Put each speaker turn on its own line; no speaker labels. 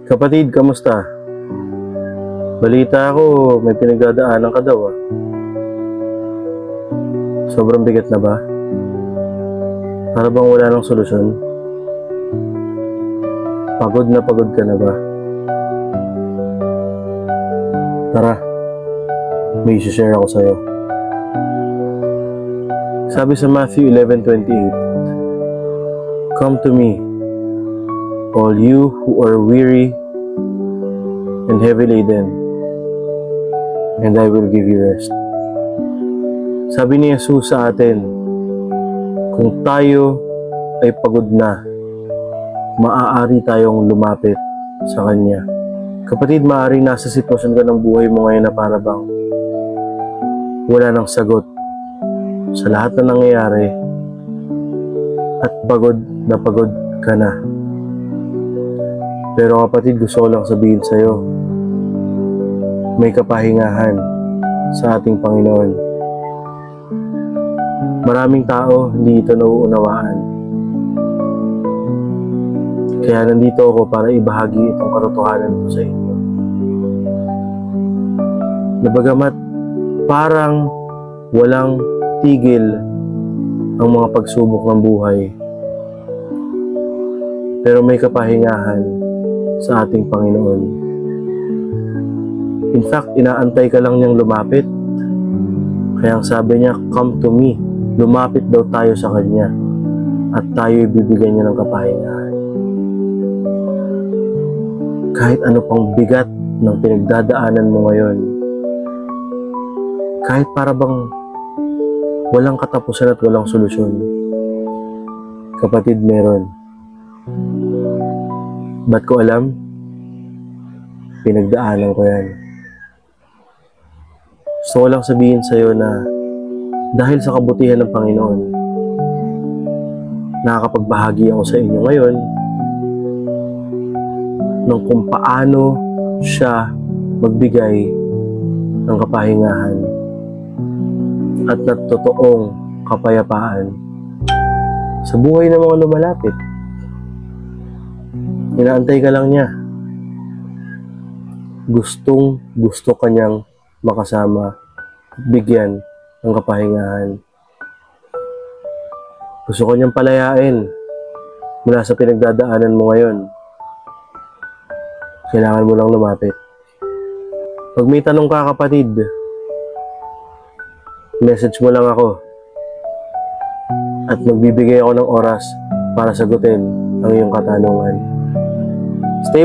Kapatid, kamusta? Balita ko, may pinagdadaanan ka daw ah. Sobrang bigat na ba? Para bang wala nang solusyon? Pagod ka na ba? Tara, may isi-share ako sa'yo. Sabi sa Matthew 11:28, "Come to me, all you who are weary and heavy laden, and I will give you rest." Sabi ni Jesus sa atin, kung tayo ay pagod na, maaari tayong lumapit sa Kanya. Kapatid, maaari nasa sitwasyon ka ng buhay mo ngayon na para bang wala nang sagot sa lahat na nangyayari at pagod ka na. Pero kapatid, gusto ko lang sabihin sa'yo, may kapahingahan sa ating Panginoon. Maraming tao hindi ito nauunawaan. Kaya nandito ako para ibahagi itong katotohanan ko sa inyo. Na bagamat parang walang tigil ang mga pagsubok ng buhay, pero may kapahingahan sa ating Panginoon. In fact, inaantay ka lang niyang lumapit. Kaya ang sabi niya, "Come to me." Lumapit daw tayo sa Kanya at tayo ibibigay niya ng kapahingahan. Kahit ano pang bigat ng pinagdadaanan mo ngayon, kahit para bang walang katapusan at walang solusyon, kapatid, meron. Ba't ko alam? Pinagdaanan ko yan. Gusto ko lang sabihin sa'yo na dahil sa kabutihan ng Panginoon, nakakapagbahagi ako sa inyo ngayon ng kung paano siya magbigay ng kapahingahan at ng totoong kapayapaan sa buhay ng mga lumalapit. Inaantay ka lang niya. Gusto ka niyang makasama at bigyan ng kapahingahan. Gusto ko niyang palayain mula sa pinagdadaanan mo ngayon. Kailangan mo lang lumapit. Pag may tanong ka, kapatid, message mo lang ako at magbibigay ako ng oras para sagutin ang iyong katanungan. Stay